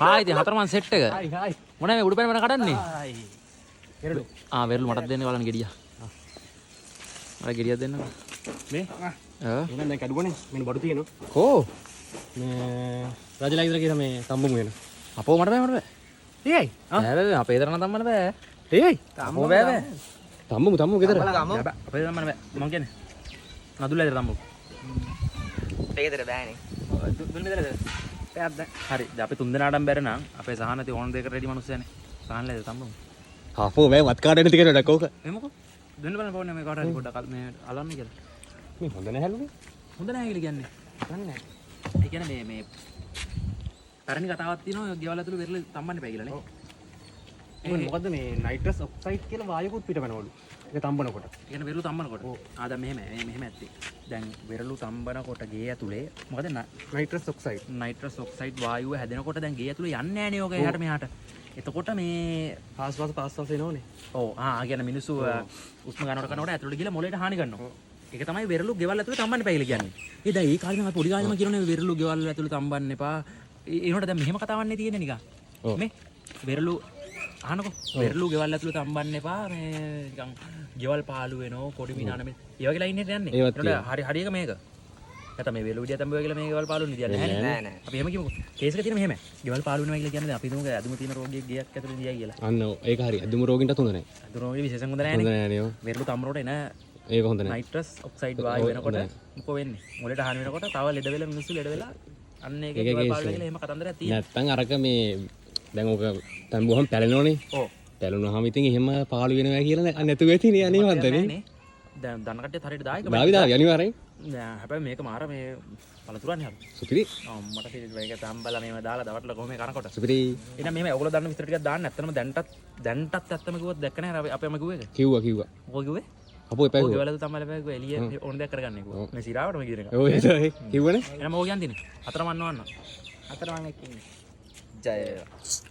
Hi ඉතින් හතරමන් set එක. Hi hi. මොනවද මේ උඩ පැන පැන කඩන්නේ? හායි. එරළු. වෙරළු මටත් දෙන්න බලන්න ගෙඩිය. මට ගෙඩියක් දෙන්න. මේ එහෙනම් දැන් කඩුවනේ මෙන්න බඩු තියෙනවා. කෝ? මේ රාජලා ඉදලා කියන මේ තම්බමු වෙන. අපෝ මට බෑ. ඒයි. බෑ අපේ තරණ තම්බන්න බෑ. ඒයි. අපෝ බෑ. තම්බමු ගෙදර. අපේ තම්බන්න බෑ. මං කියන්නේ. නදුලා ඉදලා තම්බමු. ඒකතර බෑනේ. දුන්න දෙලද? හරි. දැන් අපි තුන් දෙනාටම බැර නම් අපේ සහනති ඕන දෙයකට රෙඩි මිනිස්සයනේ. සහනලා ඉදලා තම්බමු. අපෝ බෑ වත් කාඩේට ටිකේට ඩකෝක. එමුකෝ. දෙන්න බලන්න පොන්නේ මේ කාට හරි පොඩ්ඩක් මේ අලන්න කියලා. මේ හොඳ නැහැලුනේ. හොඳ නැහැ කියලා කියන්නේ. දන්නේ නැහැ. ඒ කියන්නේ මේ පැරණි කතාවක් තියෙනවා ගෙවල් ඇතුළේ වෙරළ තම්බන්න එපා කියලා නේ. මොකද්ද මේ නයිට්‍රස් ඔක්සයිඩ් කියලා වායුකුත් පිටවෙනවලු. ඒක තම්බනකොට. ඒ කියන්නේ වෙරළු තම්බනකොට. දැන් මෙහෙම ඇත්තේ. දැන් වෙරළු තම්බනකොට ගේ ඇතුලේ මොකද නයිට්‍රස් ඔක්සයිඩ්. නයිට්‍රස් ඔක්සයිඩ් වායුව හැදෙනකොට දැන් ගේ ඇතුලේ යන්නේ නැහැ නේ ඔක එහාට මෙහාට. එතකොට මේ පාස්වාස එනවනේ. ඔව් කියන්නේ මිනිස්සු උස්ම ගන්නකොට කරනකොට ඇතුලට ගිහලා මොළයට හානි කරනවා. ඒක තමයි වෙරළු ගෙවල් ඇතුලේ තම්බන්න එපා කියලා කියන්නේ. ඒ දැන් ඒ කාලේ මම පොඩි කාලේ මම කියනනේ වෙරළු ගෙවල් ඇතුලේ තම්බන්න එපා. ඒනොට දැන් මෙහෙම කතාවක් නේ තියෙන්නේ නිකන්. මේ වෙරළු අහනකො වෙරළු ගෙවල් ඇතුලේ තම්බන්න එපා මේ නිකන් ගෙවල් පාළු වෙනවා කොඩි මිනාන මේ ඒ වගේ ලයින් එකට යන්නේ. ඒකට හරි එක මේක. නැත්නම් මේ වෙරළු විදිය තම්බුවා කියලා මේ ගෙවල් පාළු වෙන්නේ කියන්නේ නැහැ නේ. අපි එහෙම කියමුකෝ. කේස් එක තියෙන මෙහෙම. ගෙවල් පාළු වෙනවා කියලා කියන්නේ අපි හිතමු ඇදුම තියෙන රෝගියෙක් ගෙයක් ඇතුලේ දියයි කියලා. අන්න ඒක හරි. ඇදුම රෝගින්ටත් හොඳ නැහැ. ඇදුම රෝගිය විශේෂයෙන් හොඳ නැහැ නේ. හොඳ නැහැ නේ. වෙරළු තම්බනකොට එන ඒක හොඳ නැහැ. නයිට්‍රස් ඔක්සයිඩ් වායු වෙනකොට මොකෝ වෙන්නේ? මොළයට හානි වෙනකොට තව ලෙඩ වෙලා මිනිස්සු ලෙඩ වෙලා අන්න ඒකේ ගෙවල් පාළු වෙලා එහෙම කතන්දරයක් තියෙනවා. නැත්තම් අරක මේ දැන් ඕක තම්බුවහම පැලෙනවනේ. ඔව්. පැලුනහම ඉතින් එහෙම පාළු වෙනවා කියලා නැතුව ඇතිනේ අනිවාර්යයෙන්ම. දැන් දන්න කට්ටිය හරියට දායක දාවි අනිවාර්යෙන්. නෑ හැබැයි මේක මාර මේ පළතුරන්නේ හරි. සුපිරි. මට සිරිත් මේක තම්බලා මේව දාලා දවටලා කොහොම කරනකොට. සුපිරි. එහෙනම් මේව ඔයගොල්ලෝ දන්න විතර ටිකක් දාන්න. ඇත්තටම දැන්ටත් ඇත්තම කිව්වොත් දැක්ක නෑ අපේම කිව්ව එක. කිව්වා. මොකෝ කිව්වේ? අපෝ එපා කිව්වා. ඔය වෙලාවට තමයි එපා කිව්වා. එළිය ඕන දෙයක් කරගන්න කිව්වා. මේ සිරාවටම කියන එක. ඔව් ඒක කිව්වනේ. එහෙනම් මොකෝ කියන්නේ? අතරමන් නවන්න. අතරමං එක්ක ඉන්නේ. ජය වේවා.